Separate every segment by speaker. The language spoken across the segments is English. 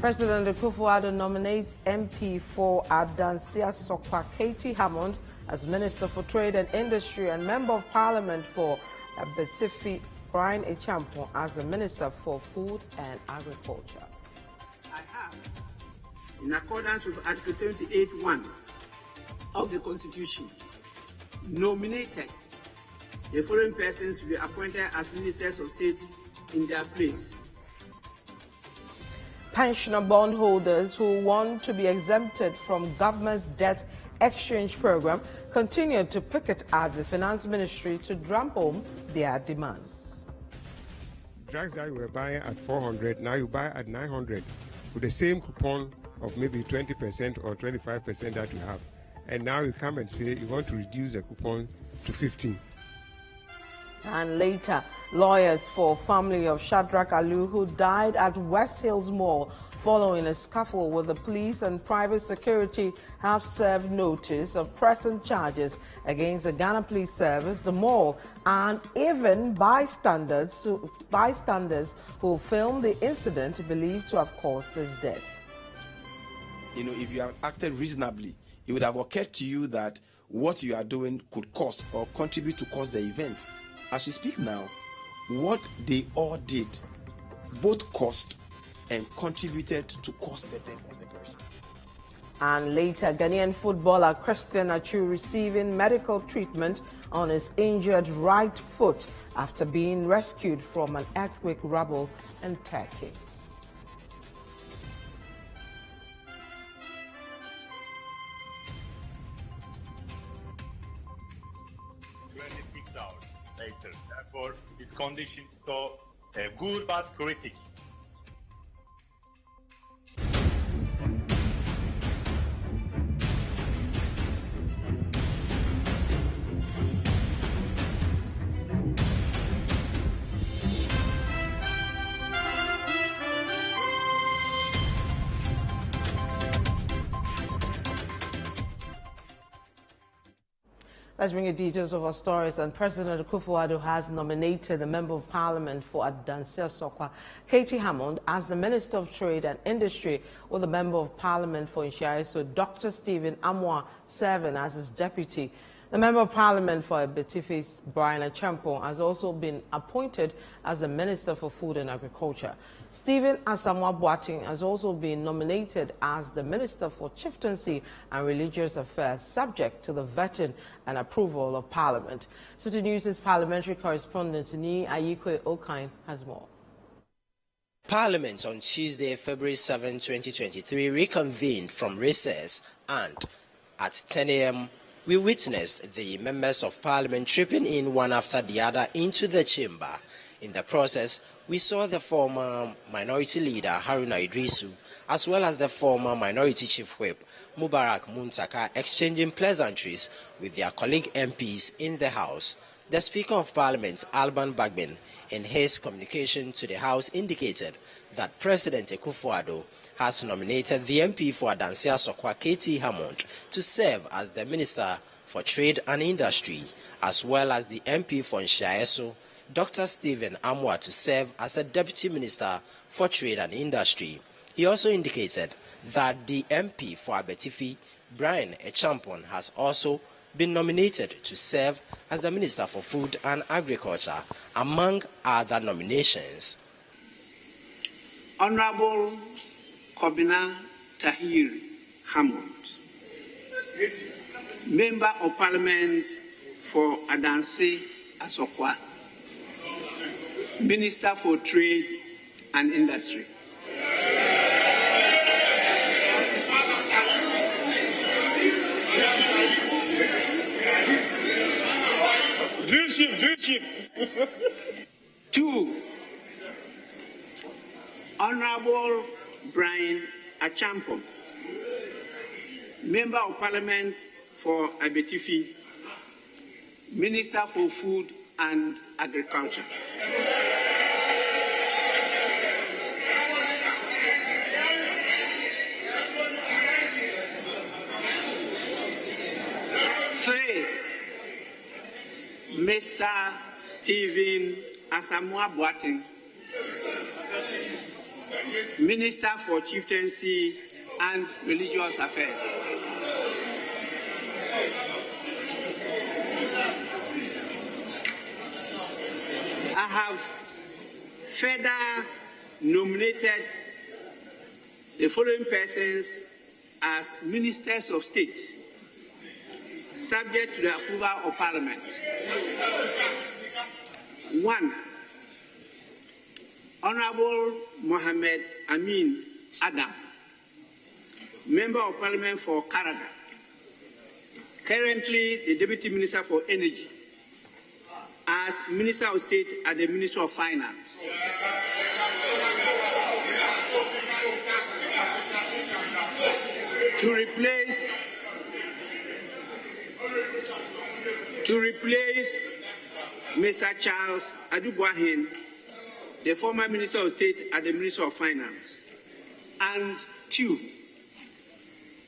Speaker 1: President Akufo-Addo nominates MP for Adansia Sokwa Katie Hammond as Minister for Trade and Industry and Member of Parliament for Betifi Brian Echampo as the Minister for Food and Agriculture.
Speaker 2: I have, in accordance with Article 78(1) of the Constitution, nominated the foreign persons to be appointed as Ministers of State in their place.
Speaker 1: Pensioner bondholders who want to be exempted from government's debt exchange program continue to picket at the Finance Ministry to drum home their demands.
Speaker 3: Drugs that you were buying at 400, now you buy at 900 with the same coupon of maybe 20% or 25% that you have. And now you come and say you want to reduce the coupon to 15.
Speaker 1: And later, lawyers for family of Shadrach Alu, who died at West Hills Mall following a scuffle with the police and private security, have served notice of pressing charges against the Ghana Police Service, the mall, and even bystanders who filmed the incident believed to have caused his death.
Speaker 4: You know, if you have acted reasonably, it would have occurred to you that what you are doing could cause or contribute to cause the event. As we speak now, what they all did both caused and contributed to cause the death of the person.
Speaker 1: And later, Ghanaian footballer Christian Atsu receiving medical treatment on his injured right foot after being rescued from an earthquake rubble in Turkey.
Speaker 5: Later. Therefore, his condition is so good but critical.
Speaker 1: Let's bring you details of our stories. And President Akufo-Addo has nominated the Member of Parliament for Adansia Sokwa, Katie Hammond, as the Minister of Trade and Industry, with the Member of Parliament for Nshaiso, Dr. Stephen Amwa, serving as his deputy. The Member of Parliament for Betifi, Brian Echampo, has also been appointed as the Minister for Food and Agriculture. Stephen Asamoah Boateng has also been nominated as the Minister for Chieftaincy and Religious Affairs, subject to the vetting and approval of Parliament. Citi News' parliamentary correspondent Ni Ayikwe Okain has more.
Speaker 6: Parliament on Tuesday, February 7, 2023 reconvened from recess, and at 10 a.m. we witnessed the members of Parliament tripping in one after the other into the chamber. In the process, we saw the former Minority Leader Haruna Idrisu as well as the former Minority Chief Whip Mubarak Muntaka exchanging pleasantries with their colleague MPs in the House. The Speaker of Parliament, Alban Bagbin, in his communication to the House indicated that President Akufo-Addo has nominated the MP for Adansia Sokwa Katie Hammond to serve as the Minister for Trade and Industry, as well as the MP for Nshaiso, Dr. Stephen Amwa, to serve as a Deputy Minister for Trade and Industry. He also indicated that the MP for Abetifi, Brian Echampo, has also been nominated to serve as the Minister for Food and Agriculture, among other nominations.
Speaker 2: Honorable Kobina Tahir Hammond, Member of Parliament for Adansi Asokwa, Minister for Trade and Industry. Drill ship. 2. Honorable Brian Echampo, Member of Parliament for Abetifi, Minister for Food and Agriculture. Three, Mr. Stephen Asamoah Boateng, Minister for Chieftaincy and Religious Affairs. I have further nominated the following persons as Ministers of State, subject to the approval of Parliament. 1. Honorable Mohammed Amin Adam, Member of Parliament for Canada, currently the Deputy Minister for Energy, as Minister of State at the Ministry of Finance. To replace Mr. Charles Adubuahin, the former Minister of State at the Ministry of Finance. And 2.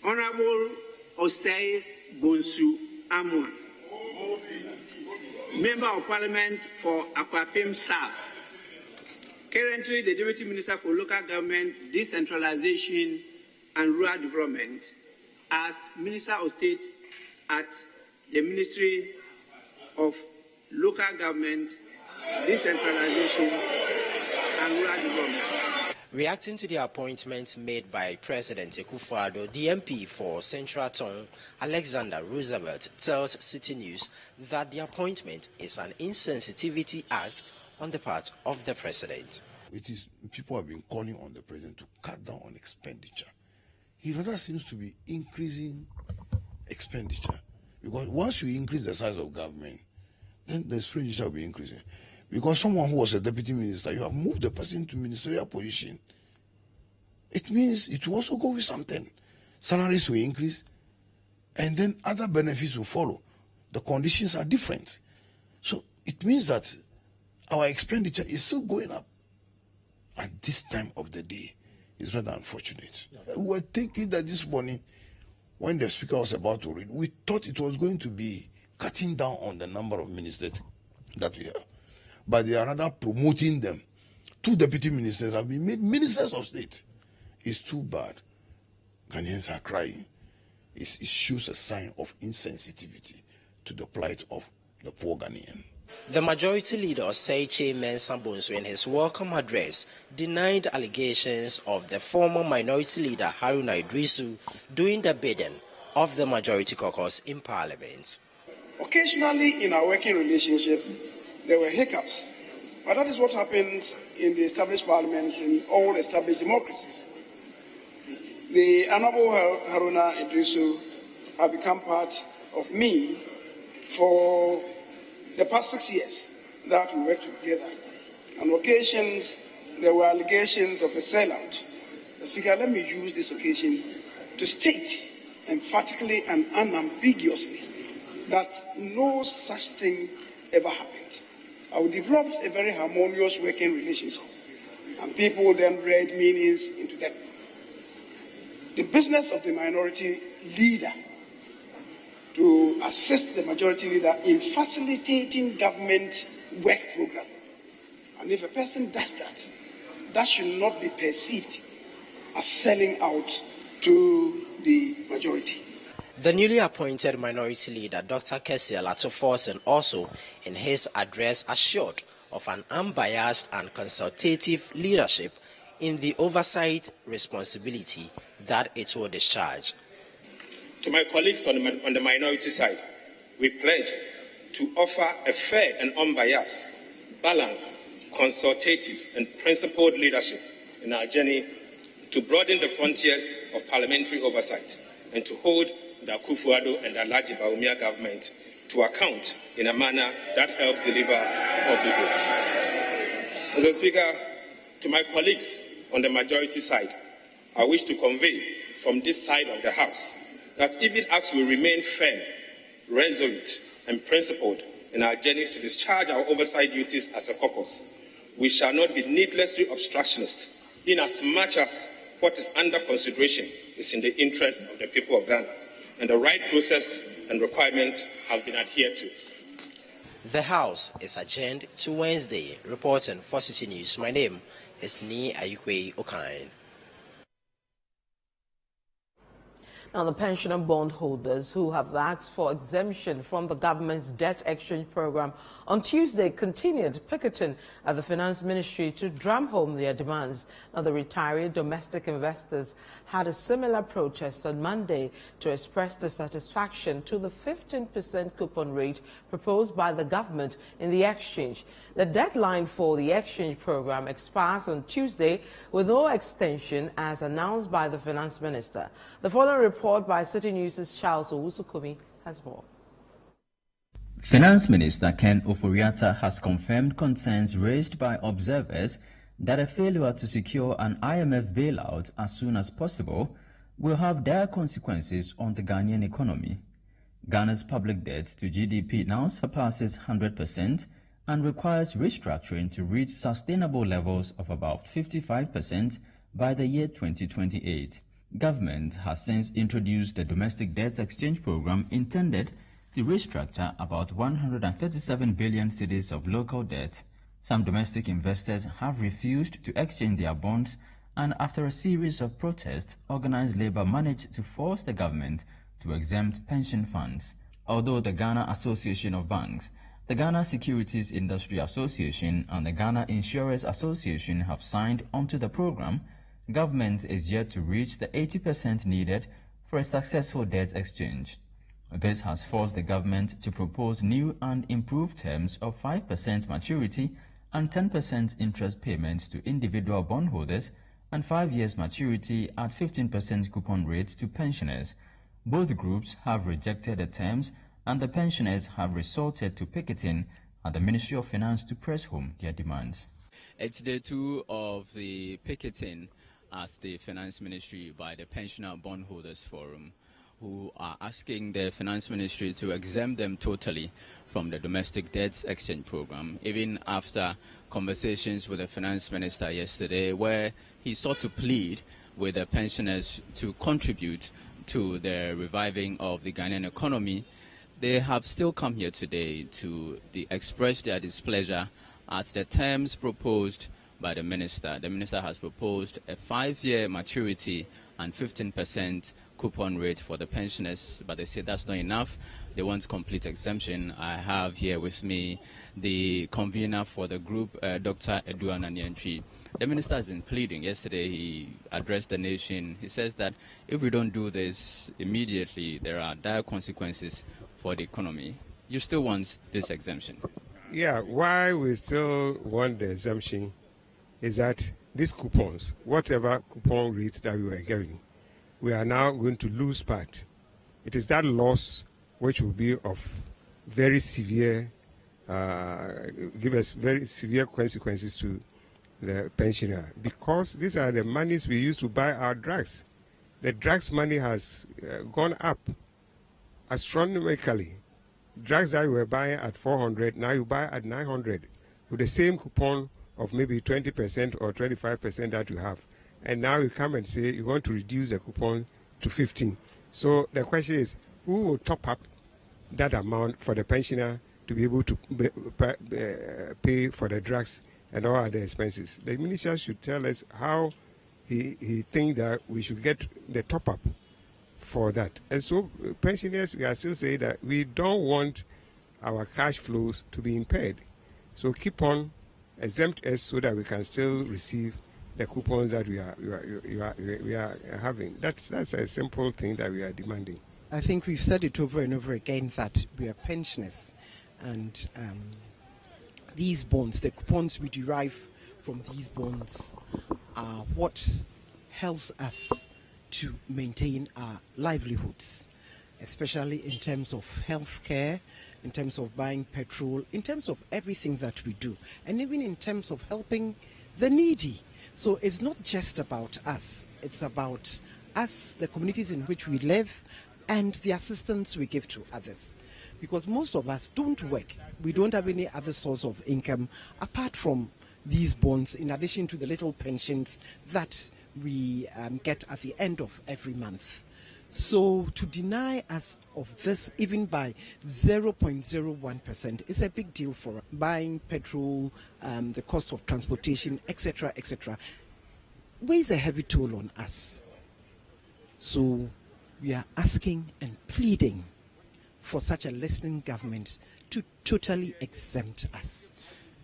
Speaker 2: Honorable Osei Bonsu Amwa, Member of Parliament for Akwapim South, currently the Deputy Minister for Local Government, Decentralization and Rural Development, as Minister of State at the Ministry of Local Government, Decentralization and Rural Development.
Speaker 6: Reacting to the appointments made by President Akufo-Addo, the MP for Central Region, Alexander Roosevelt, tells Citi News that the appointment is an insensitivity act on the part of the president.
Speaker 7: It is people have been calling on the president to cut down on expenditure. He rather seems to be increasing expenditure, because once you increase the size of government, then the expenditure will be increasing. Because someone who was a deputy minister, you have moved the person to ministerial position. It means it will also go with something. Salaries will increase, and then other benefits will follow. The conditions are different. So it means that our expenditure is still going up. At this time of the day, it's rather unfortunate. We were thinking that this morning, when the speaker was about to read, we thought it was going to be cutting down on the number of ministers that we have. But they are rather promoting them. 2 deputy ministers have been made ministers of state. It's too bad. Ghanaians are crying. It shows a sign of insensitivity to the plight of the poor Ghanaian.
Speaker 6: The majority leader, Seiche Mensah Bonsu, in his welcome address, denied allegations of the former minority leader, Haruna Idrisu, doing the bidding of the majority caucus in Parliament.
Speaker 8: Occasionally in our working relationship, there were hiccups, but that is what happens in the established parliaments in all established democracies. The Honorable Haruna Idrisu have become part of me for the past 6 years that we worked together. On occasions, there were allegations of a sellout. The Speaker, let me use this occasion to state emphatically and unambiguously that no such thing ever happened. We developed a very harmonious working relationship, and people then read meanings into them. The business of the minority leader to assist the majority leader in facilitating government work program. And if a person does that, that should not be perceived as selling out to the majority.
Speaker 6: The newly appointed minority leader, Dr. Kessiel Atsu-Forson, also in his address assured of an unbiased and consultative leadership in the oversight responsibility that it will discharge.
Speaker 9: To my colleagues on the minority side, we pledge to offer a fair and unbiased, balanced, consultative and principled leadership in our journey to broaden the frontiers of parliamentary oversight and to hold the Akufo-Addo and the Alhaji Bawumia government to account in a manner that helps deliver public goods. Mr. Speaker, to my colleagues on the majority side, I wish to convey from this side of the House that even as we remain firm, resolute, and principled in our journey to discharge our oversight duties as a caucus, we shall not be needlessly obstructionist in as much as what is under consideration is in the interest of the people of Ghana, and the right process and requirements have been adhered to.
Speaker 6: The House is adjourned to Wednesday. Reporting for Citi News, my name is Ni Ayukwe Okain.
Speaker 1: Now, the pensioner bondholders who have asked for exemption from the government's debt exchange program on Tuesday continued picketing at the Finance Ministry to drum home their demands. Now, the retiree domestic investors had a similar protest on Monday to express dissatisfaction to the 15% coupon rate proposed by the government in the exchange. The deadline for the exchange program expires on Tuesday with no extension as announced by the Finance Minister. The following report by Citi News' Charles Owusu-Kumi has more.
Speaker 10: Finance Minister Ken Oforiatta has confirmed concerns raised by observers that a failure to secure an IMF bailout as soon as possible will have dire consequences on the Ghanaian economy. Ghana's public debt to GDP now surpasses 100% and requires restructuring to reach sustainable levels of about 55% by the year 2028. Government has since introduced the domestic debts exchange program intended to restructure about 137 billion cedis of local debt. Some domestic investors have refused to exchange their bonds, and after a series of protests, organized labor managed to force the government to exempt pension funds. Although the Ghana Association of Banks, the Ghana Securities Industry Association and the Ghana Insurers Association have signed onto the program, government is yet to reach the 80% needed for a successful debt exchange. This has forced the government to propose new and improved terms of 5% maturity and 10% interest payments to individual bondholders and 5 years maturity at 15% coupon rate to pensioners. Both groups have rejected the terms, and the pensioners have resorted to picketing at the Ministry of Finance to press home their demands.
Speaker 11: It's day 2 of the picketing at the Finance Ministry by the Pensioner Bondholders Forum, who are asking the Finance Ministry to exempt them totally from the domestic debts exchange program, even after conversations with the Finance Minister yesterday, where he sought to plead with the pensioners to contribute to the reviving of the Ghanaian economy. They have still come here today to express their displeasure at the terms proposed by the Minister. The Minister has proposed a 5-year maturity and 15% coupon rate for the pensioners, but they say that's not enough. They want complete exemption. I have here with me the convener for the group, Dr. Eduana Nyantwi. The Minister has been pleading. Yesterday he addressed the nation. He says that if we don't do this immediately, there are dire consequences for the economy. You still want this exemption?
Speaker 3: Yeah, why we still want the exemption is that these coupons, whatever coupon rate that we were getting, we are now going to lose part. It is that loss which will be of very severe, give us very severe consequences to the pensioner, because these are the monies we use to buy our drugs. The drugs money has gone up astronomically. Drugs that you were buying at 400, now you buy at 900 with the same coupon of maybe 20% or 25% that you have. And now you come and say you want to reduce the coupon to 15. So the question is, who will top up that amount for the pensioner to be able to pay for the drugs and all other expenses? The minister should tell us how he thinks that we should get the top up for that. And so pensioners, we are still saying that we don't want our cash flows to be impaired. So keep on, exempt us so that we can still receive the coupons that we are having. That's a simple thing that we are demanding.
Speaker 12: I think we've said it over and over again that we are pensioners, and these bonds, the coupons we derive from these bonds, are what helps us to maintain our livelihoods, especially in terms of health care, in terms of buying petrol, in terms of everything that we do, and even in terms of helping the needy. So it's not just about us, it's about us, the communities in which we live, and the assistance we give to others. Because most of us don't work. We don't have any other source of income apart from these bonds, in addition to the little pensions that we get at the end of every month. So to deny us of this even by 0.01% is a big deal for us. Buying petrol, the cost of transportation, etc., etc., weighs a heavy toll on us. So we are asking and pleading for such a listening government to totally exempt us.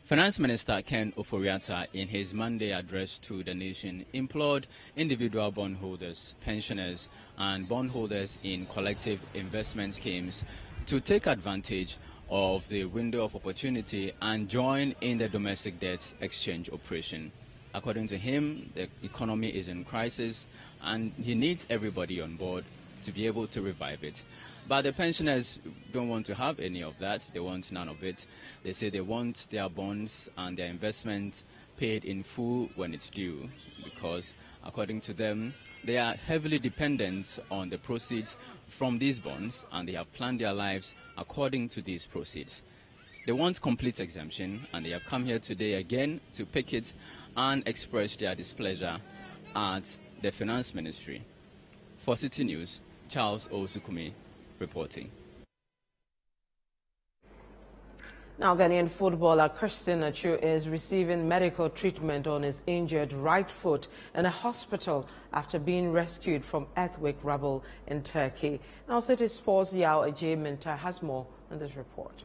Speaker 11: Finance Minister Ken Ofori-Atta, in his Monday address to the nation, implored individual bondholders, pensioners, and bondholders in collective investment schemes to take advantage of the window of opportunity and join in the domestic debt exchange operation. According to him, the economy is in crisis and he needs everybody on board to be able to revive it. But the pensioners don't want to have any of that. They want none of it. They say they want their bonds and their investments paid in full when it's due, because according to them, they are heavily dependent on the proceeds from these bonds and they have planned their lives according to these proceeds. They want complete exemption, and they have come here today again to picket and express their displeasure at the Finance Ministry. For Citi News, Charles Osukumi reporting.
Speaker 1: Now, Ghanaian footballer Christian Atsu is receiving medical treatment on his injured right foot in a hospital after being rescued from earthquake rubble in Turkey. Now, Citi Sports' Yao Ajay Minta has more on this report.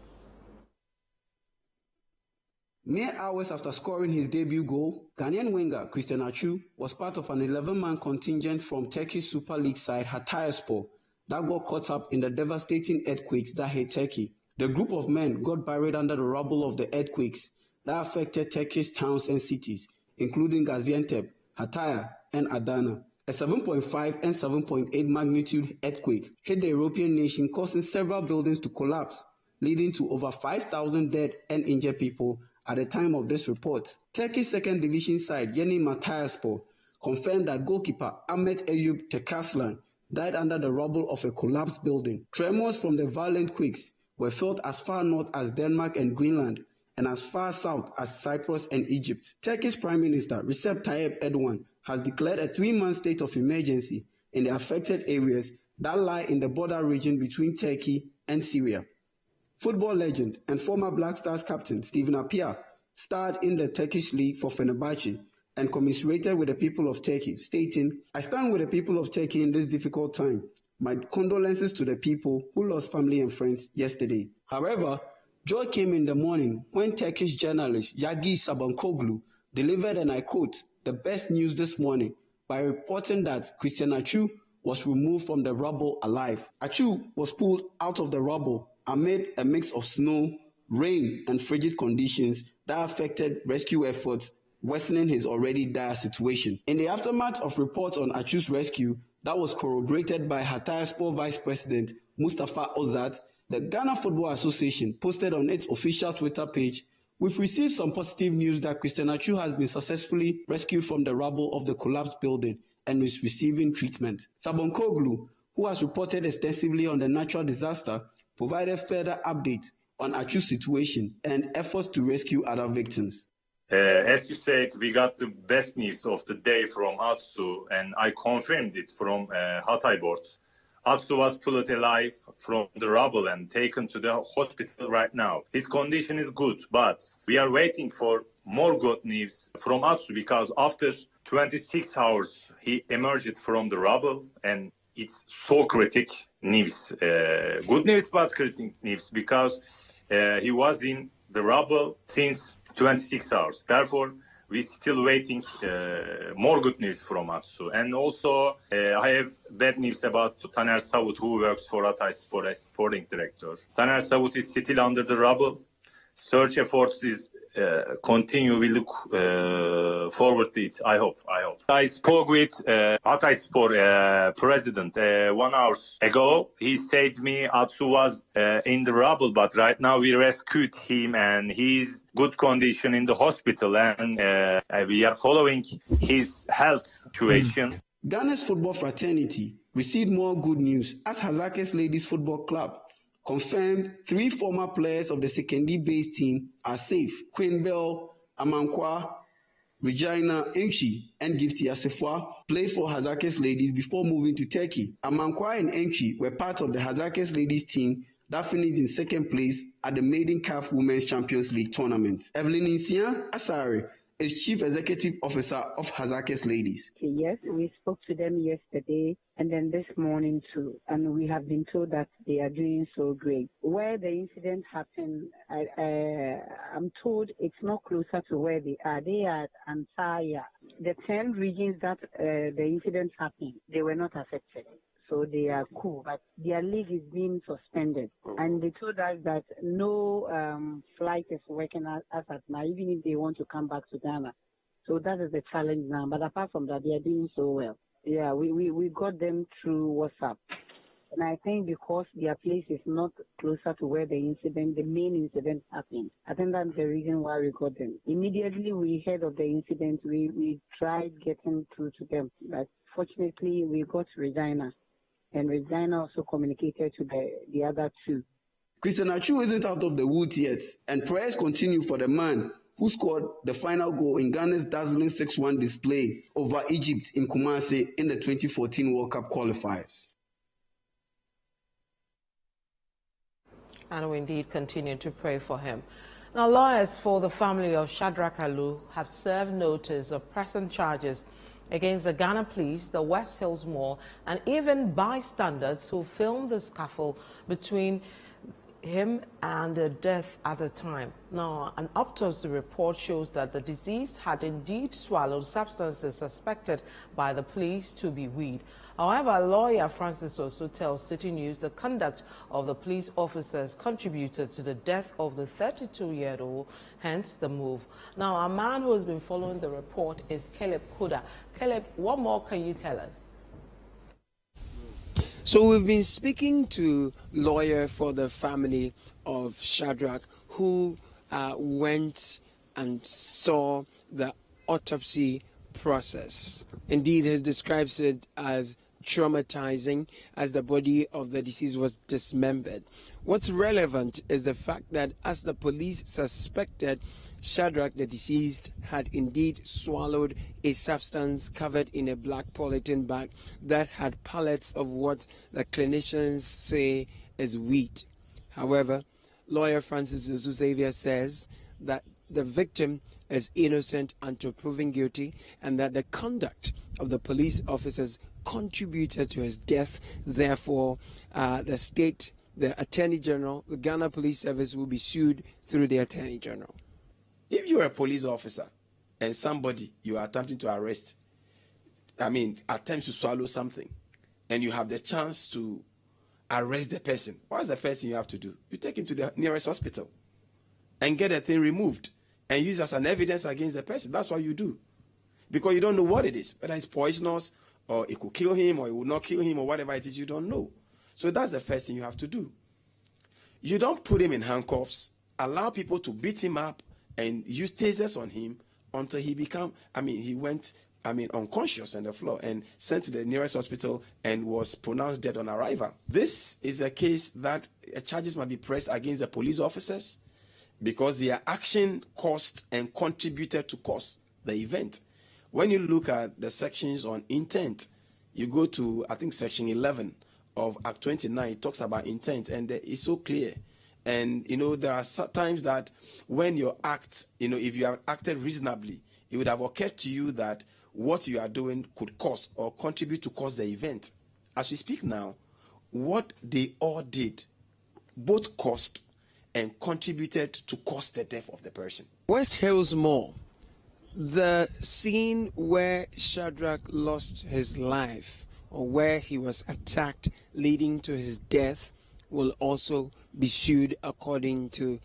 Speaker 13: Mere hours after scoring his debut goal, Ghanaian winger Christian Atsu was part of an 11-man contingent from Turkey's Super League side Hatayspor that got caught up in the devastating earthquakes that hit Turkey. The group of men got buried under the rubble of the earthquakes that affected Turkish towns and cities, including Gaziantep, Hataya, and Adana. A 7.5 and 7.8 magnitude earthquake hit the European nation, causing several buildings to collapse, leading to over 5,000 dead and injured people at the time of this report. Turkey's second division side Yeni Malatyaspor confirmed that goalkeeper Ahmet Eyüp Tekaslan died under the rubble of a collapsed building. Tremors from the violent quakes were felt as far north as Denmark and Greenland and as far south as Cyprus and Egypt. Turkey's Prime Minister Recep Tayyip Erdogan has declared a 3-month state of emergency in the affected areas that lie in the border region between Turkey and Syria. Football legend and former Black Stars captain Steven Appiah starred in the Turkish league for Fenerbahce and commiserated with the people of Turkey, stating, "I stand with the people of Turkey in this difficult time. My condolences to the people who lost family and friends yesterday." However, joy came in the morning when Turkish journalist Yagi Sabancoglu delivered, and I quote, "the best news this morning" by reporting that Christian Atsu was removed from the rubble alive. Atsu was pulled out of the rubble amid a mix of snow, rain, and frigid conditions that affected rescue efforts, worsening his already dire situation. In the aftermath of reports on Atsu's rescue that was corroborated by Hatayspor Vice President Mustafa Ozat, the Ghana Football Association posted on its official Twitter page, "We've received some positive news that Christian Atsu has been successfully rescued from the rubble of the collapsed building and is receiving treatment." Sabancoglu, who has reported extensively on the natural disaster, provided further updates on Atsu's situation and efforts to rescue other victims.
Speaker 5: As you said, we got the best news of the day from Atsu, and I confirmed it from Hatay board. Atsu was pulled alive from the rubble and taken to the hospital right now. His condition is good, but we are waiting for more good news from Atsu, because after 26 hours, he emerged from the rubble, and it's so critical news. Good news, but critical news, because he was in the rubble since 26 hours. Therefore, we're still waiting more good news from Atsu. And also, I have bad news about Taner Savut, who works for Hatayspor as sporting director. Taner Savut is still under the rubble. Search efforts is continue. We look forward to it. I hope. I spoke with Hatayspor president 1 hour ago. He said to me Atsu was in the rubble, but right now we rescued him and he's good condition in the hospital, and we are following his health situation.
Speaker 13: Ghana's football fraternity received more good news as Hazakes Ladies Football Club confirmed 3 former players of the Sekondi-based team are safe. Queen Bell Amankwa, Regina Enchi and Gifty Asefwa played for Hazakes Ladies before moving to Turkey. Amankwa and Enchi were part of the Hazakes Ladies team that finished in second place at the Maiden CAF Women's Champions League tournament. Evelyn Insia Asare is Chief Executive Officer of Hazakes Ladies.
Speaker 14: Yes, we spoke to them yesterday and then this morning too, and we have been told that they are doing so great. Where the incident happened, I'm told it's not closer to where they are. They are at Antaya. The 10 regions that the incident happened, they were not affected. So they are cool, but their league is being suspended. And they told us that no flight is working as at now, even if they want to come back to Ghana. So that is the challenge now. But apart from that, they are doing so well. Yeah, we got them through WhatsApp. And I think because their place is not closer to where the main incident happened, I think that's the reason why we got them. Immediately we heard of the incident, we tried getting through to them. But fortunately, we got Regina. And Regina also communicated to the other two.
Speaker 13: Christian Atsu isn't out of the woods yet, and prayers continue for the man who scored the final goal in Ghana's dazzling 6-1 display over Egypt in Kumasi in the 2014 World Cup qualifiers.
Speaker 1: And we indeed continue to pray for him. Now, lawyers for the family of Shadrach Alu have served notice of pressing charges against the Ghana Police, the West Hills Mall, and even bystanders who filmed the scuffle between him and the death at the time. Now, an autopsy report shows that the deceased had indeed swallowed substances suspected by the police to be weed. However, lawyer Francis also tells Citi News the conduct of the police officers contributed to the death of the 32-year-old, hence the move. Now, a man who has been following the report is Caleb Kuda. Caleb, what more can you tell us?
Speaker 15: So we've been speaking to lawyer for the family of Shadrach who went and saw the autopsy process. Indeed, he describes it as traumatizing as the body of the deceased was dismembered. What's relevant is the fact that as the police suspected, Shadrach, the deceased, had indeed swallowed a substance covered in a black polythene bag that had pallets of what the clinicians say is weed. However, lawyer Francis Xavier says that the victim is innocent until proven guilty and that the conduct of the police officers contributed to his death. Therefore, the Attorney General, the Ghana Police Service will be sued through the Attorney General.
Speaker 4: If you're a police officer and somebody you are attempting to arrest, attempts to swallow something, and you have the chance to arrest the person, what's the first thing you have to do? You take him to the nearest hospital and get the thing removed and use it as an evidence against the person. That's what you do. Because you don't know what it is, whether it's poisonous or it could kill him or it will not kill him or whatever it is, you don't know. So that's the first thing you have to do. You don't put him in handcuffs, allow people to beat him up and use tasers on him until he went unconscious on the floor and sent to the nearest hospital and was pronounced dead on arrival. This is a case that charges might be pressed against the police officers because their action caused and contributed to cause the event. When you look at the sections on intent, you go to, I think, section 11 of Act 29, it talks about intent, and it's so clear. And, there are times that when you act, if you have acted reasonably, it would have occurred to you that what you are doing could cause or contribute to cause the event. As we speak now, what they all did both caused and contributed to cause the death of the person.
Speaker 15: West Hills Mall, the scene where Shadrach lost his life or where he was attacked leading to his death, will also be sued according to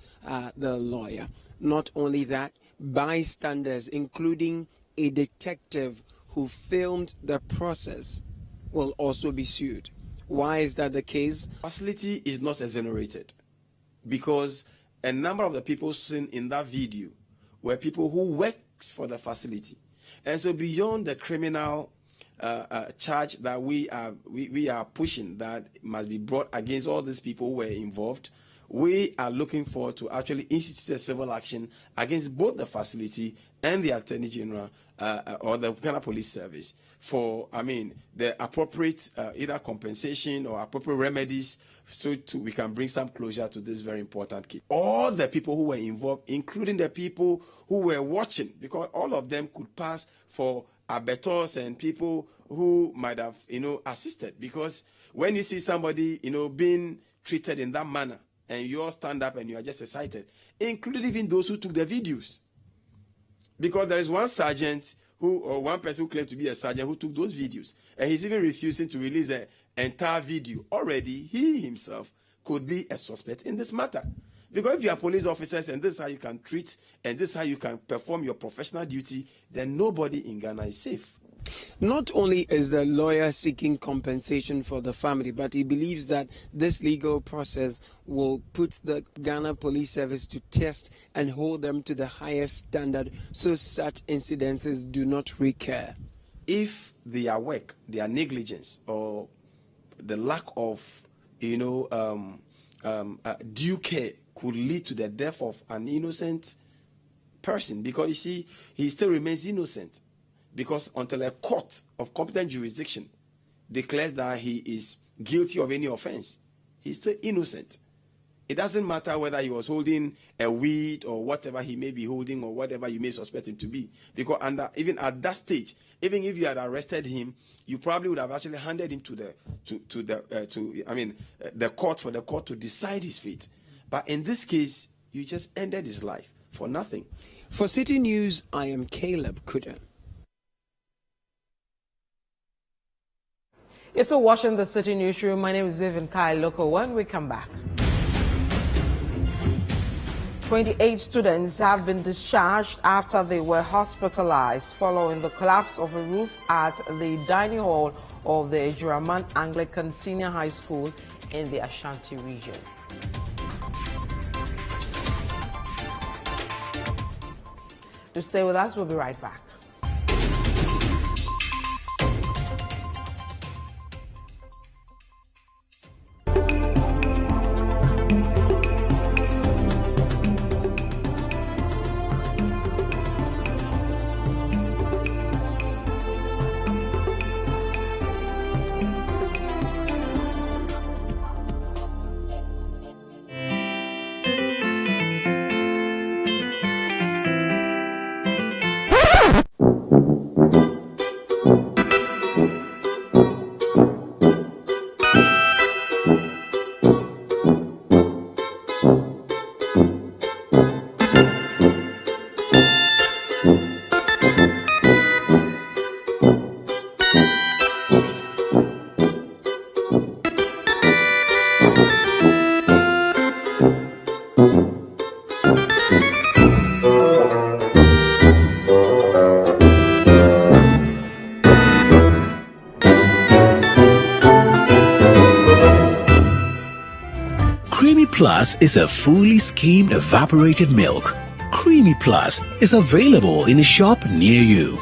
Speaker 15: the lawyer. Not only that, bystanders, including a detective who filmed the process, will also be sued. Why is that the case?
Speaker 4: Facility is not exonerated because a number of the people seen in that video were people who worked for the facility. And so beyond the criminal charge that we are pushing that must be brought against all these people who were involved, we are looking forward to actually institute a civil action against both the facility and the Attorney General or the Ghana Police Service for, the appropriate either compensation or appropriate remedies so we can bring some closure to this very important case. All the people who were involved, including the people who were watching, because all of them could pass for abettors and people who might have, assisted. Because when you see somebody, being treated in that manner, and you all stand up and you are just excited, including even those who took the videos. Because there is one sergeant one person who claimed to be a sergeant who took those videos, and he's even refusing to release an entire video. Already, he himself could be a suspect in this matter. Because if you are police officers and this is how you can treat and this is how you can perform your professional duty, then nobody in Ghana is safe.
Speaker 15: Not only is the lawyer seeking compensation for the family, but he believes that this legal process will put the Ghana Police Service to test and hold them to the highest standard so such incidences do not recur.
Speaker 4: If their work, their negligence, or the lack of, due care could lead to the death of an innocent person, because you see, he still remains innocent. Because until a court of competent jurisdiction declares that he is guilty of any offense, he's still innocent. It doesn't matter whether he was holding a weed or whatever he may be holding or whatever you may suspect him to be. Because even at that stage, even if you had arrested him, you probably would have actually handed him to the court for the court to decide his fate. But in this case, you just ended his life for nothing.
Speaker 15: For Citi News, I am Caleb Kuda.
Speaker 1: You're still watching the Citi Newsroom. My name is Vivian Kai Loco. When we come back, 28 students have been discharged after they were hospitalized following the collapse of a roof at the dining hall of the Ejuraman Anglican Senior High School in the Ashanti region. To stay with us, we'll be right back.
Speaker 16: Plus is a fully skimmed evaporated milk. Creamy Plus is available in a shop near you.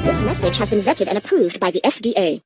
Speaker 17: This message has been vetted and approved by the FDA.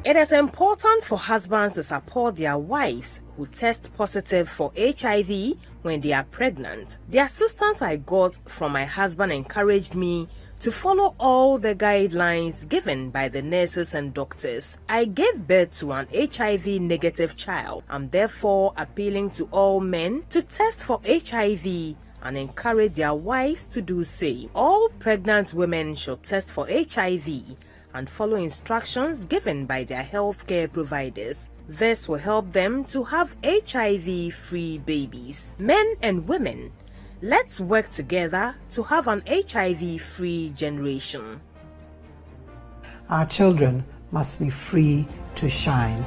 Speaker 17: It is important for husbands to support their wives who test positive for HIV when they are pregnant. The assistance I got from my husband encouraged me to follow all the guidelines given by the nurses and doctors. I gave birth to an HIV-negative child. I'm therefore appealing to all men to test for HIV and encourage their wives to do same. All pregnant women should test for HIV and follow instructions given by their healthcare providers. This will help them to have HIV-free babies. Men and women, let's work together to have an HIV-free generation.
Speaker 18: Our children must be free to shine.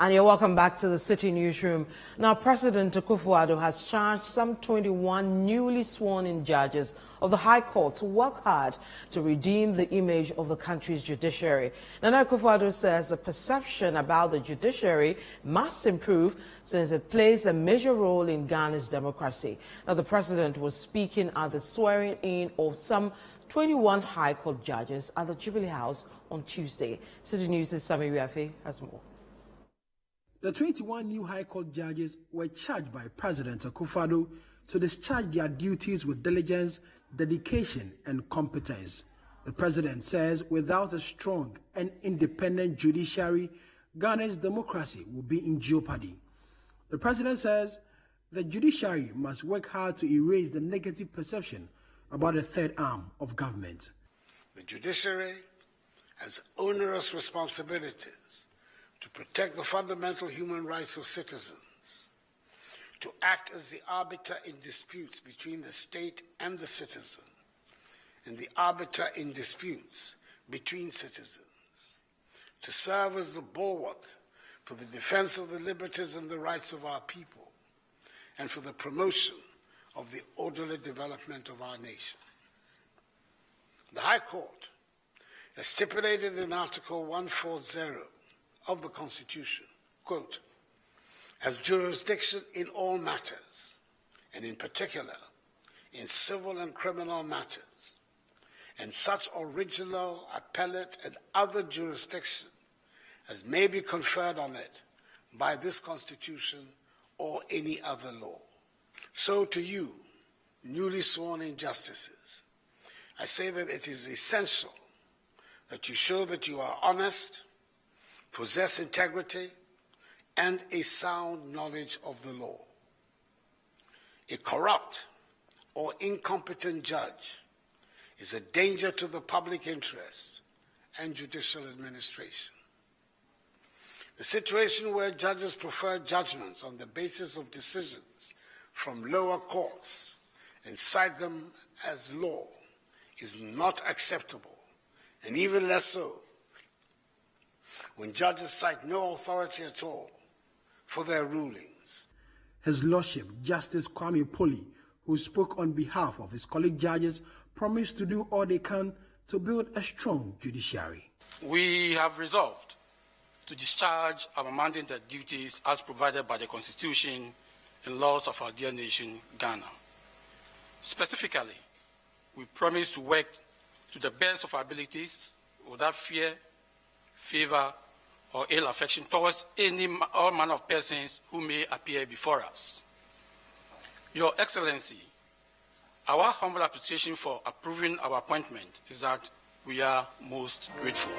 Speaker 1: And you're welcome back to the Citi Newsroom. Now, President Akufo-Addo has charged some 21 newly sworn-in judges of the High Court to work hard to redeem the image of the country's judiciary. Nana Akufo-Addo says the perception about the judiciary must improve since it plays a major role in Ghana's democracy. Now, the president was speaking at the swearing-in of some 21 High Court judges at the Jubilee House on Tuesday. Citi News' Sami Wiafe has more.
Speaker 19: The 21 new High Court judges were charged by President Akufo-Addo to discharge their duties with diligence, dedication, and competence. The president says without a strong and independent judiciary, Ghana's democracy will be in jeopardy. The president says the judiciary must work hard to erase the negative perception about the third arm of government.
Speaker 20: The judiciary has onerous responsibilities to protect the fundamental human rights of citizens, to act as the arbiter in disputes between the state and the citizen, and the arbiter in disputes between citizens, to serve as the bulwark for the defense of the liberties and the rights of our people, and for the promotion of the orderly development of our nation. The High Court, as stipulated in Article 140 of the Constitution, quote, has jurisdiction in all matters, and in particular in civil and criminal matters, and such original, appellate, and other jurisdiction as may be conferred on it by this Constitution or any other law. So to you, newly sworn in justices, I say that it is essential that you show that you are honest, possess integrity, and a sound knowledge of the law. A corrupt or incompetent judge is a danger to the public interest and judicial administration. The situation where judges prefer judgments on the basis of decisions from lower courts and cite them as law is not acceptable, and even less so when judges cite no authority at all for their rulings.
Speaker 19: His Lordship, Justice Kwame Poli, who spoke on behalf of his colleague judges, promised to do all they can to build a strong judiciary.
Speaker 21: We have resolved to discharge our mandated duties as provided by the Constitution and laws of our dear nation, Ghana. Specifically, we promise to work to the best of our abilities without fear, favor, or ill affection towards all manner of persons who may appear before us. Your Excellency, our humble appreciation for approving our appointment is that we are most grateful.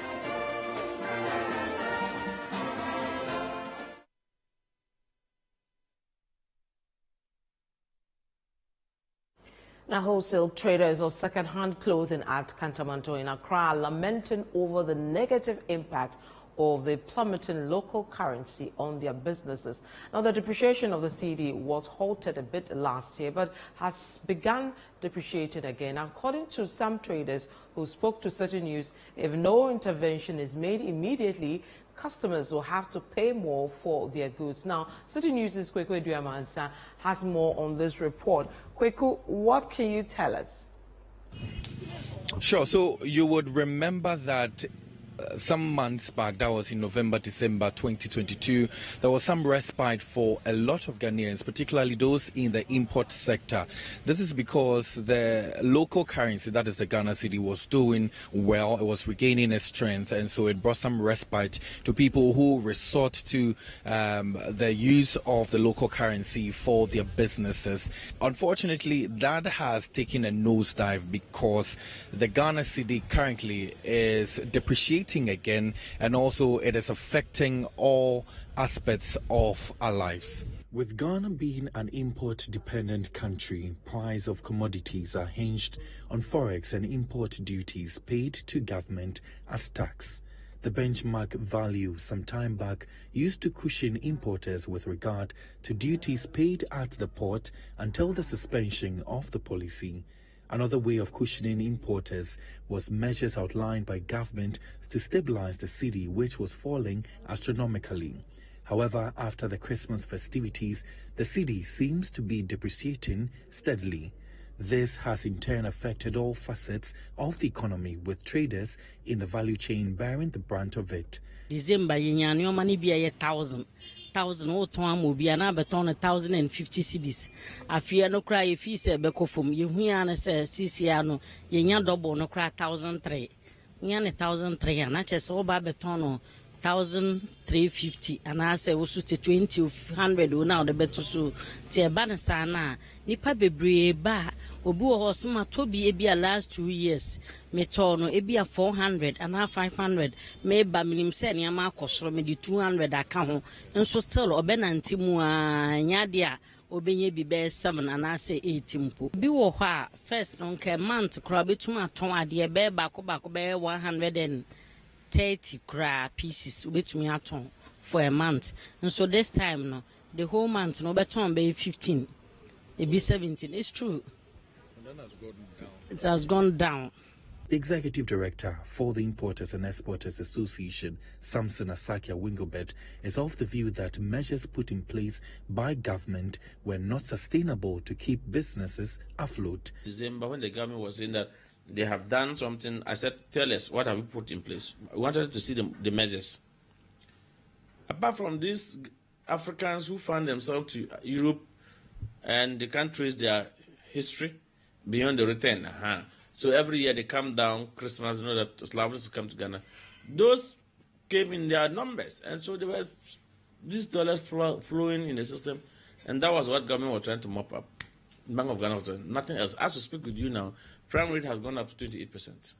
Speaker 1: Now, wholesale traders of second-hand clothing at Kantamanto in Accra are lamenting over the negative impact of the plummeting local currency on their businesses. Now, the depreciation of the Citi was halted a bit last year, but has begun depreciating again. According to some traders who spoke to Citi News, if no intervention is made immediately, customers will have to pay more for their goods. Now, Citi News' Kweku Eduamansa has more on this report. Kweku, what can you tell us?
Speaker 22: Sure. So you would remember that some months back, that was in November, December 2022, there was some respite for a lot of Ghanaians, particularly those in the import sector. This is because the local currency, that is the Ghana Citi, was doing well. It was regaining its strength, and so it brought some respite to people who resort to the use of the local currency for their businesses. Unfortunately, that has taken a nosedive because the Ghana Citi currently is depreciating again, and also it is affecting all aspects of our lives.
Speaker 23: With Ghana being an import-dependent country, price of commodities are hinged on forex and import duties paid to government as tax. The benchmark value some time back used to cushion importers with regard to duties paid at the port until the suspension of the policy. Another way of cushioning importers was measures outlined by government to stabilize the city, which was falling astronomically. However, after the Christmas festivities, the cedi seems to be depreciating steadily. This has in turn affected all facets of the economy, with traders in the value chain bearing the brunt of it.
Speaker 2: December, you money be a 1,000 or 1,050 cedis. I fear no cry if he said Beko from you, Hiana says, Ciciano, Yan double no cry 1,003. Yan 1,003, and I just all by betono 1,350, and I say, was 2,100 now the better so. Tia Banasana, Nipa Bebre ba, Obu Hosma Toby Ebia last 2 years. Metono Ebia 400 and now 500. May Bamilim Senia Marcos from the 200 account, and so still Obenantimua Yadia. Obenye bi be 7 and I say 18 po. Bi wo hwa first non ke month kra betuma ton ade be ba ko be 130 kra pieces betumi aton for a month. And so this time no the whole month no beton be 15. It be 17. It's true.
Speaker 22: And then has gone down.
Speaker 2: It has gone down.
Speaker 23: The Executive Director for the Importers and Exporters Association, Samson Asakia Wingobet, is of the view that measures put in place by government were not sustainable to keep businesses afloat.
Speaker 7: December, when the government was saying that they have done something, I said, tell us, what have we put in place? I wanted to see the measures. Apart from these Africans who found themselves to Europe and they can't trace their history beyond the return. So every year they come down, Christmas, you know that Slavs come to Ghana. Those came in their numbers. And so there were these dollars flowing in the system. And that was what government was trying to mop up. Bank of Ghana was doing nothing else. As we speak with you now, prime rate has gone up to 28%.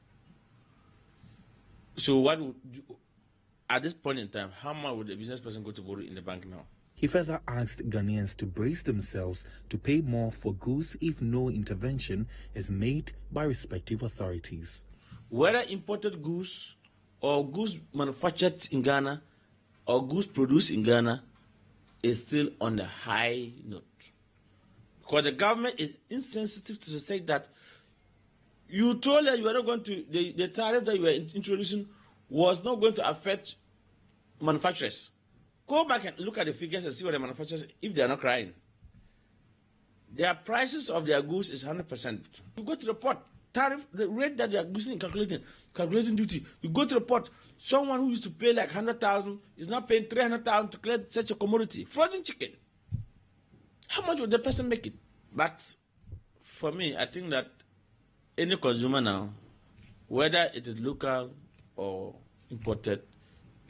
Speaker 7: So what would you, at this point in time, how much would a business person go to borrow in the bank now?
Speaker 23: He further asked Ghanaians to brace themselves to pay more for goods if no intervention is made by respective authorities.
Speaker 7: Whether imported goods or goods manufactured in Ghana or goods produced in Ghana is still on the high note. Because the government is insensitive to the fact that you told her you were not going to, the tariff that you were introducing was not going to affect manufacturers. Go back and look at the figures and see what the manufacturers, if they are not crying. Their prices of their goods is 100%. You go to the port, tariff, the rate that they are using in calculating duty. You go to the port, someone who used to pay like 100,000 is now paying 300,000 to clear such a commodity. Frozen chicken. How much would the person make it? But for me, I think that any consumer now, whether it is local or imported,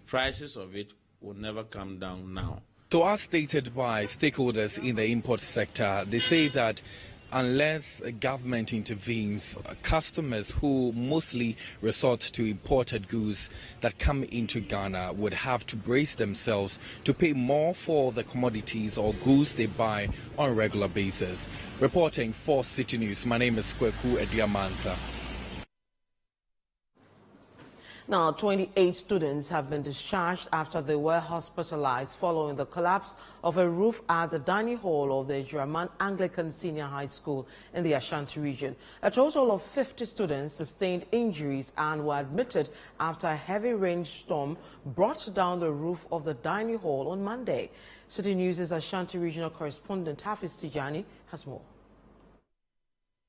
Speaker 7: prices of it will never come down now.
Speaker 22: So as stated by stakeholders in the import sector, they say that unless government intervenes, customers who mostly resort to imported goods that come into Ghana would have to brace themselves to pay more for the commodities or goods they buy on a regular basis. Reporting for Citi News, my name is Kweku Ediamansa.
Speaker 1: Now, 28 students have been discharged after they were hospitalized following the collapse of a roof at the dining hall of the German Anglican Senior High School in the Ashanti region. A total of 50 students sustained injuries and were admitted after a heavy rainstorm brought down the roof of the dining hall on Monday. Citi News' Ashanti regional correspondent Hafiz Tijani has more.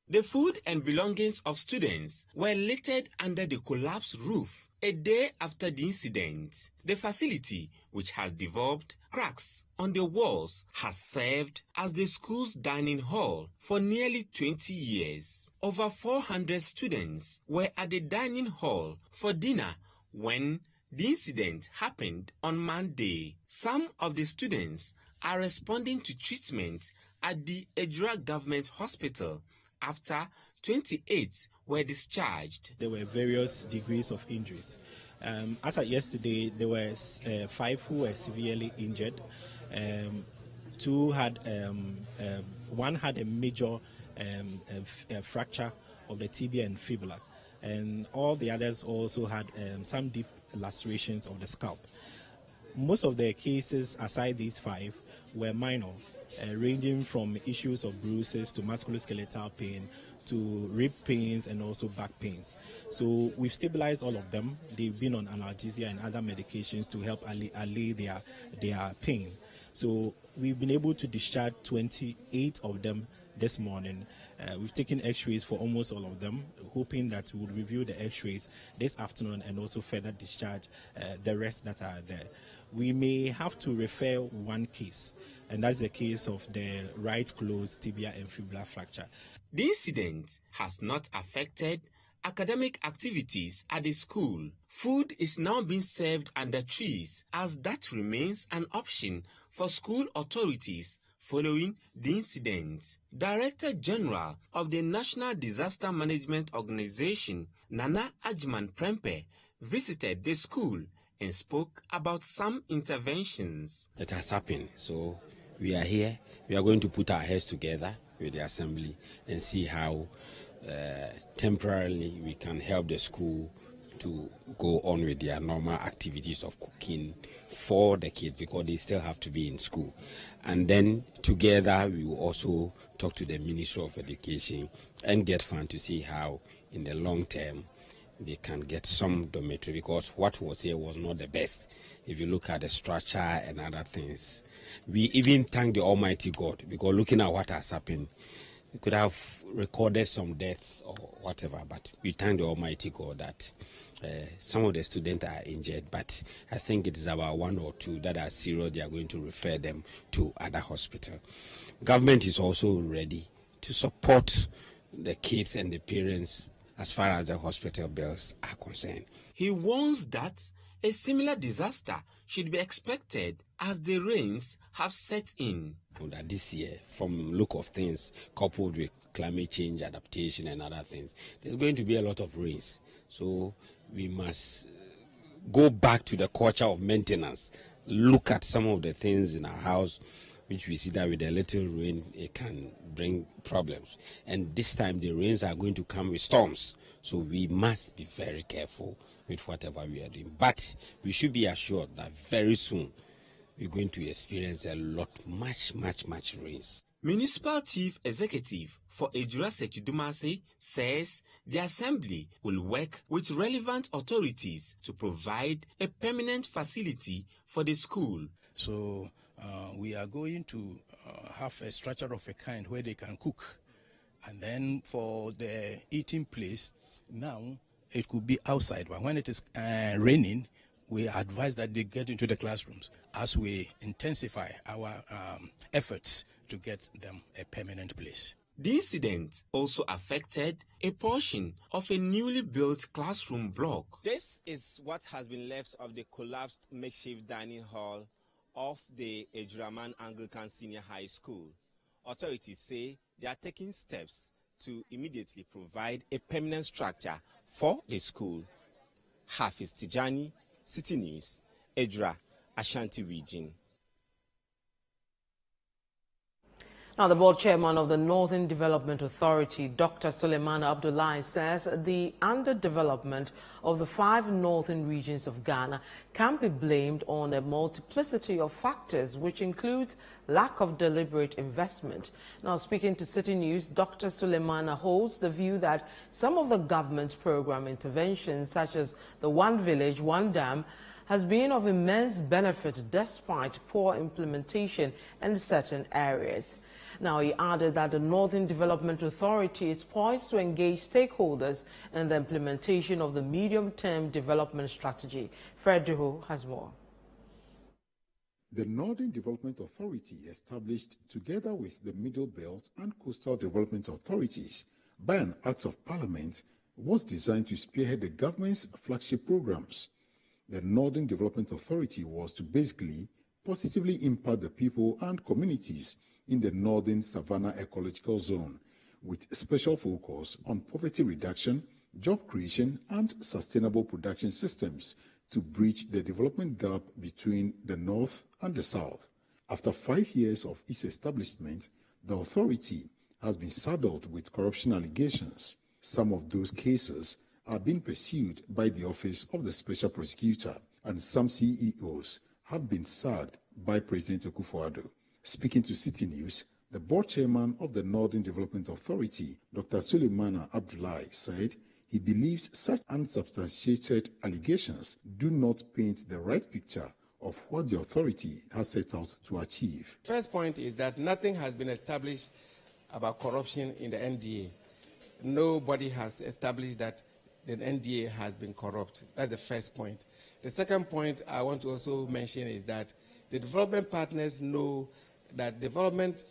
Speaker 8: The food and belongings of students were littered under the collapsed roof a day after the incident. The facility, which has developed cracks on the walls, has served as the school's dining hall for nearly 20 years. Over 400 students were at the dining hall for dinner when the incident happened on Monday. Some of the students are responding to treatment at the Edra Government Hospital after 28 were discharged.
Speaker 24: There were various degrees of injuries. As of yesterday, there were 5 who were severely injured. One had a major fracture of the tibia and fibula, and all the others also had some deep lacerations of the scalp. Most of the cases, aside these 5, were minor, ranging from issues of bruises to musculoskeletal pain to rib pains and also back pains. So we've stabilized all of them. They've been on analgesia and other medications to help allay their pain. So we've been able to discharge 28 of them this morning. We've taken x-rays for almost all of them, hoping that we would review the x-rays this afternoon and also further discharge the rest that are there. We may have to refer one case, and that's the case of the right closed tibia and fibula fracture.
Speaker 8: The incident has not affected academic activities at the school. Food is now being served under trees, as that remains an option for school authorities following the incident. Director General of the National Disaster Management Organization, Nana Ajman Prempe, visited the school and spoke about some interventions.
Speaker 3: That has happened. So we are here. We are going to put our heads together with the assembly and see how temporarily we can help the school to go on with their normal activities of cooking for the kids, because they still have to be in school. And then together we will also talk to the Ministry of Education and get funds to see how in the long term they can get some dormitory, because what was here was not the best. If you look at the structure and other things, we even thank the Almighty God, because looking at what has happened, we could have recorded some deaths or whatever, but we thank the Almighty God that some of the students are injured, but I think it is about one or two that are serious. They are going to refer them to other hospital. Government is also ready to support the kids and the parents as far as the hospital bills are concerned.
Speaker 8: He warns that a similar disaster should be expected as the rains have set in.
Speaker 3: That this year, from look of things, coupled with climate change adaptation and other things, there's going to be a lot of rains. So we must go back to the culture of maintenance. Look at some of the things in our house, which we see that with a little rain, it can bring problems. And this time the rains are going to come with storms. So we must be very careful with whatever we are doing. But we should be assured that very soon we're going to experience a lot, much rains.
Speaker 8: Municipal Chief Executive for Ejura Sekidumase says the Assembly will work with relevant authorities to provide a permanent facility for the school.
Speaker 6: So we are going to have a structure of a kind where they can cook. And then for the eating place, now it could be outside. But when it is raining, we advise that they get into the classrooms as we intensify our efforts to get them a permanent place.
Speaker 8: The incident also affected a portion of a newly built classroom block.
Speaker 3: This is what has been left of the collapsed makeshift dining hall of the Ejuraman Anglican Senior High School. Authorities say they are taking steps to immediately provide a permanent structure for the school. Hafiz Tijani, Citi News, Ejura, Ashanti Region.
Speaker 1: Now, the board chairman of the Northern Development Authority, Dr. Suleiman Abdullahi, says the underdevelopment of the 5 northern regions of Ghana can be blamed on a multiplicity of factors, which includes lack of deliberate investment. Now, speaking to Citi News, Dr. Suleiman holds the view that some of the government's program interventions, such as the One Village, One Dam, has been of immense benefit despite poor implementation in certain areas. Now, he added that the Northern Development Authority is poised to engage stakeholders in the implementation of the medium-term development strategy. Fred Duho has more.
Speaker 9: The Northern Development Authority, established together with the Middle Belt and Coastal Development Authorities by an Act of Parliament, was designed to spearhead the government's flagship programs. The Northern Development Authority was to basically positively impact the people and communities in the Northern Savannah Ecological Zone, with special focus on poverty reduction, job creation, and sustainable production systems to bridge the development gap between the North and the South. After 5 years of its establishment, the authority has been saddled with corruption allegations. Some of those cases are being pursued by the Office of the Special Prosecutor, and some CEOs have been sacked by President Akufo-Addo. Speaking to Citi News, The board chairman of the Northern Development Authority, Dr. Suleimana Abdullahi, said he believes such unsubstantiated allegations do not paint the right picture of what the authority has set out to achieve.
Speaker 5: First point is that nothing has been established about corruption in the NDA. Nobody has established that the NDA has been corrupt. That's the first point. The second point I want to also mention is that the development partners know that development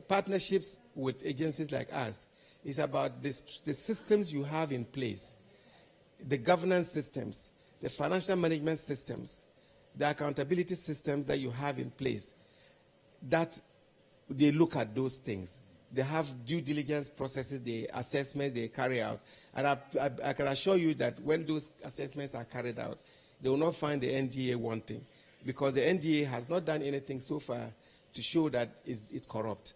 Speaker 5: partnerships with agencies like us is about the systems you have in place, the governance systems, the financial management systems, the accountability systems that you have in place, that they look at those things. They have due diligence processes, the assessments they carry out. And I can assure you that when those assessments are carried out, they will not find the NDA wanting, because the NDA has not done anything so far to show that it's corrupt.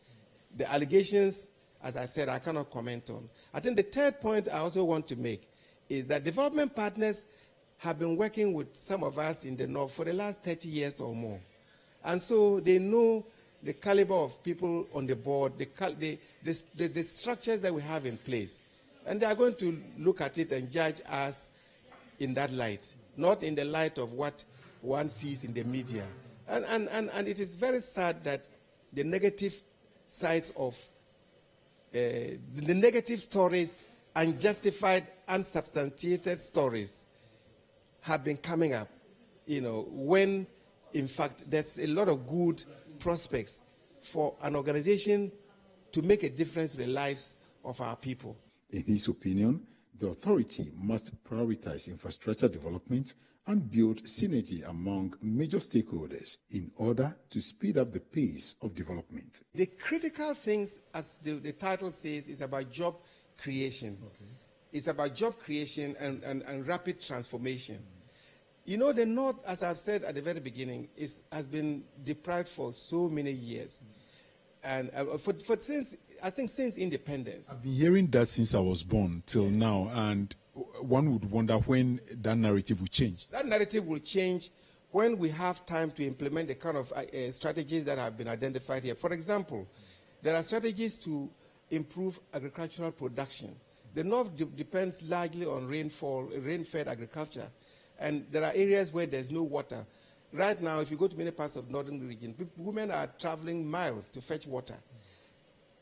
Speaker 5: The allegations, as I said, I cannot comment on. I think the third point I also want to make is that development partners have been working with some of us in the North for the last 30 years or more. And so they know the caliber of people on the board, the structures that we have in place. And they are going to look at it and judge us in that light, not in the light of what one sees in the media. And it is very sad that the negative sides of the negative stories, unjustified, unsubstantiated stories have been coming up, when in fact there's a lot of good prospects for an organization to make a difference to the lives of our people.
Speaker 9: In his opinion, the authority must prioritize infrastructure development and build synergy among major stakeholders in order to speed up the pace of development.
Speaker 5: The critical things, as the title says, is about job creation. Okay. It's about job creation and rapid transformation. The North, as I've said at the very beginning, has been deprived for so many years. And since independence.
Speaker 10: I've been hearing that since I was born till now, and one would wonder when that narrative will change.
Speaker 5: That narrative will change when we have time to implement the kind of strategies that have been identified here. For example, there are strategies to improve agricultural production. The North depends largely on rainfall, rain-fed agriculture. And there are areas where there's no water. Right now, if you go to many parts of northern region, women are traveling miles to fetch water.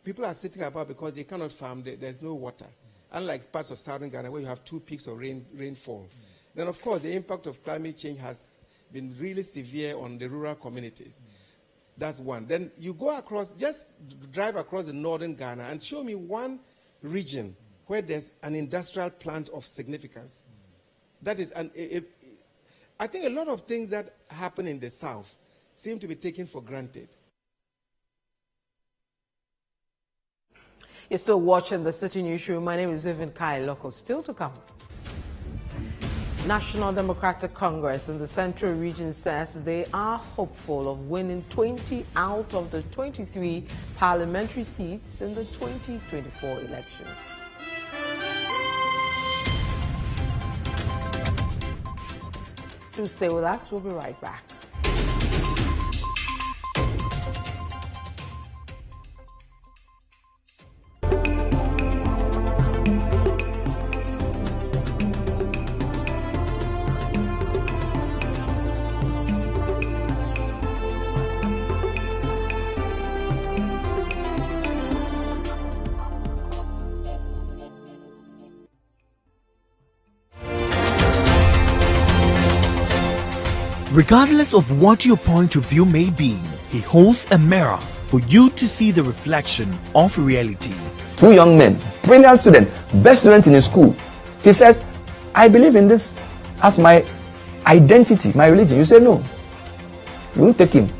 Speaker 5: People are sitting about because they cannot farm, there's no water. Unlike parts of southern Ghana where you have 2 peaks of rainfall. Then, of course, the impact of climate change has been really severe on the rural communities. That's one. Then you go across, just drive across the northern Ghana and show me one region where there's an industrial plant of significance. That is, I think a lot of things that happen in the South seem to be taken for granted.
Speaker 1: You're still watching the Citi Newsroom. My name is Vivian Kai Loco. Still to come. National Democratic Congress in the Central Region says they are hopeful of winning 20 out of the 23 parliamentary seats in the 2024 elections. Do stay with us. We'll be right back.
Speaker 16: Regardless of what your point of view may be, he holds a mirror for you to see the reflection of reality.
Speaker 11: 2 young men, brilliant student, best student in his school. He says, I believe in this as my identity, my religion. You say no. You won't take him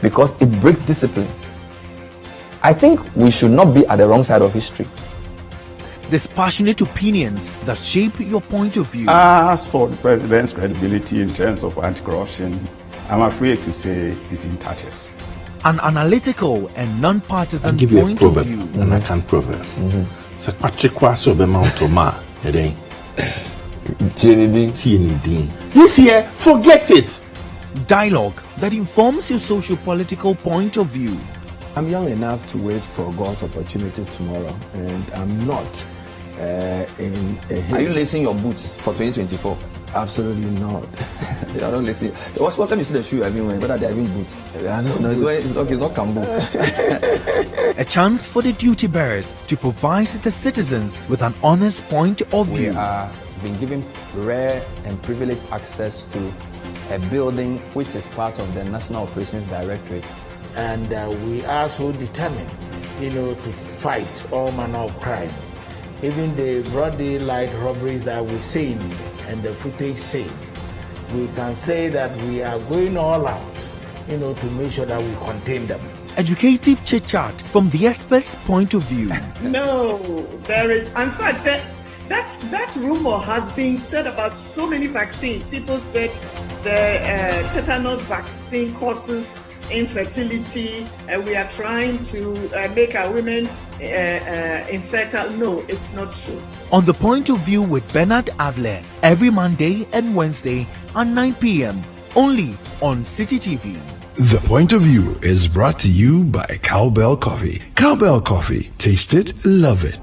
Speaker 11: because it breaks discipline. I think we should not be at the wrong side of history.
Speaker 16: Dispassionate opinions that shape your point of view.
Speaker 12: As for the president's credibility in terms of anti-corruption, I'm afraid to say he's in tatters.
Speaker 16: An analytical and non-partisan
Speaker 25: point of
Speaker 16: view.
Speaker 25: And I can prove it. This year, forget it.
Speaker 16: Dialogue that informs your socio-political point of view.
Speaker 4: I'm young enough to wait for God's opportunity tomorrow, and I'm not in a haste.
Speaker 11: Are you lacing your boots for 2024?
Speaker 4: Absolutely not.
Speaker 11: I don't lace it. What time you see the shoe I've been wearing? Whether they're having boots?
Speaker 4: No,
Speaker 11: it's not Cambo.
Speaker 16: A chance for the duty bearers to provide the citizens with an honest point of view.
Speaker 11: We are being given rare and privileged access to a building which is part of the National Operations Directorate.
Speaker 13: And we are so determined, to fight all manner of crime. Even the broad daylight robberies that we seen and the footage say, we can say that we are going all out, to make sure that we contain them.
Speaker 16: Educative chit-chat from the expert's point of view.
Speaker 14: No, there is. In fact, that rumor has been said about so many vaccines. People said the tetanus vaccine causes infertility, and we are trying to make our women infertile. No, it's not true.
Speaker 16: On the Point of View with Bernard Avler, every Monday and Wednesday at 9 p.m. only on Citi TV.
Speaker 15: The Point of View is brought to you by Cowbell Coffee. Cowbell Coffee. Taste it, love it.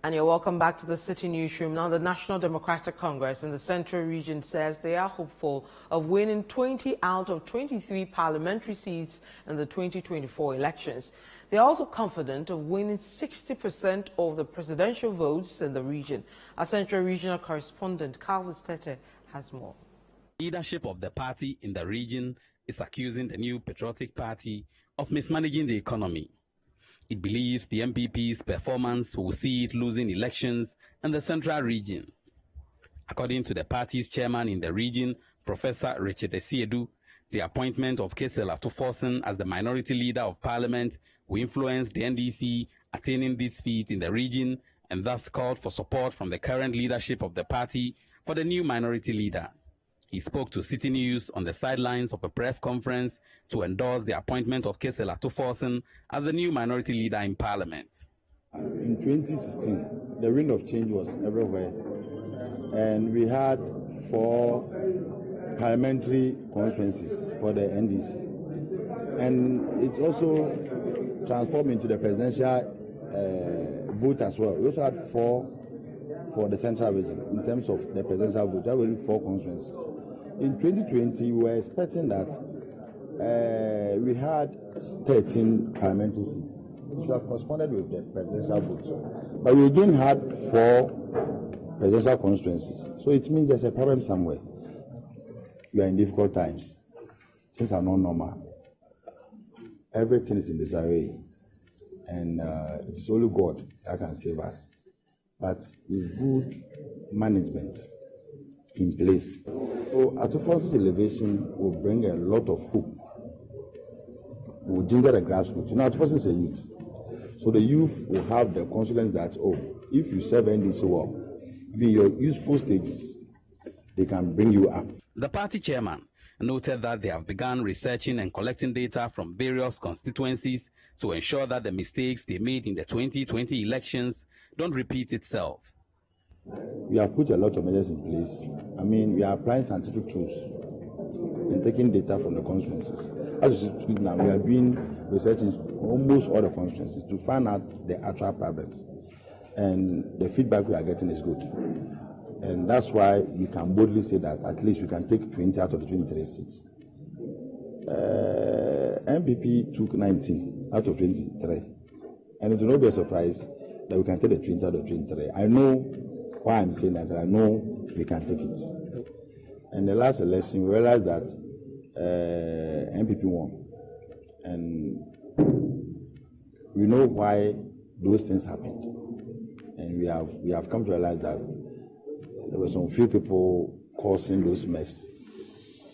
Speaker 1: And you're welcome back to the Citi Newsroom. Now, the National Democratic Congress in the Central Region says they are hopeful of winning 20 out of 23 parliamentary seats in the 2024 elections. They are also confident of winning 60% of the presidential votes in the region. Our Central Regional correspondent, Carlos Tete, has more.
Speaker 25: Leadership of the party in the region is accusing the New Patriotic Party of mismanaging the economy. It believes the MPP's performance will see it losing elections in the Central Region. According to the party's chairman in the region, Professor Richard Esiedu, the appointment of Kesela Tuforsen as the minority leader of parliament will influence the NDC attaining this feat in the region, and thus called for support from the current leadership of the party for the new minority leader. He spoke to Citi News on the sidelines of a press conference to endorse the appointment of Kesela Tuforsen as the new minority leader in parliament.
Speaker 26: In 2016, the wind of change was everywhere, and we had 4 parliamentary constituencies for the NDC. And it also transformed into the presidential vote as well. We also had 4 for the Central Region in terms of the presidential vote. There were 4 constituencies. In 2020, we were expecting that we had 13 parliamentary seats, which have corresponded with the presidential vote. But we again had 4 presidential constituencies. So it means there's a problem somewhere. We are in difficult times. Things are not normal. Everything is in disarray. And it's only God that can save us. But with good management in place. So Atuforsen's elevation will bring a lot of hope. Will ginger the grassroots. Atuforsen is a youth. So the youth will have the confidence that, if you serve NDC well, in your useful stages, they can bring you up.
Speaker 25: The party chairman noted that they have begun researching and collecting data from various constituencies to ensure that the mistakes they made in the 2020 elections don't repeat itself.
Speaker 26: We have put a lot of measures in place. We are applying scientific tools and taking data from the constituencies. As we speak now, we are doing research in almost all the constituencies to find out the actual problems. And the feedback we are getting is good. And that's why we can boldly say that at least we can take 20 out of the 23 seats. MPP took 19 out of 23. And it will not be a surprise that we can take the 20 out of 23. I know why I'm saying that, and I know we can take it. And the last election, we realized that MPP won. And we know why those things happened. And we have come to realize that there were some few people causing those mess.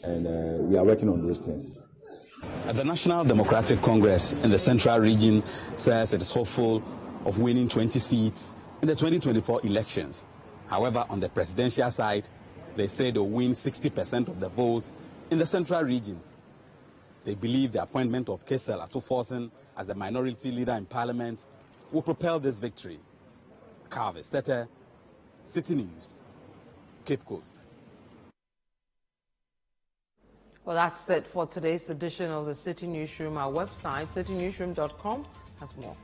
Speaker 26: And we are working on those things.
Speaker 25: The National Democratic Congress in the Central Region says it is hopeful of winning 20 seats in the 2024 elections. However, on the presidential side, they say they'll win 60% of the votes in the Central Region. They believe the appointment of Kesel Atuforsen as the minority leader in parliament will propel this victory. Carvis Tete, Citi News, Cape Coast.
Speaker 1: Well, that's it for today's edition of the Citi Newsroom. Our website, citinewsroom.com, has more.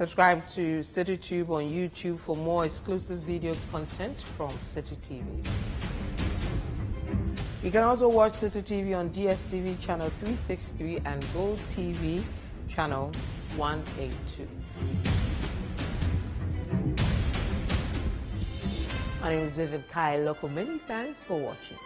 Speaker 1: Subscribe to CityTube on YouTube for more exclusive video content from Citi TV. You can also watch Citi TV on DSTV channel 363 and Gold TV channel 182. My name is Vivian Kai Loco. Many thanks for watching.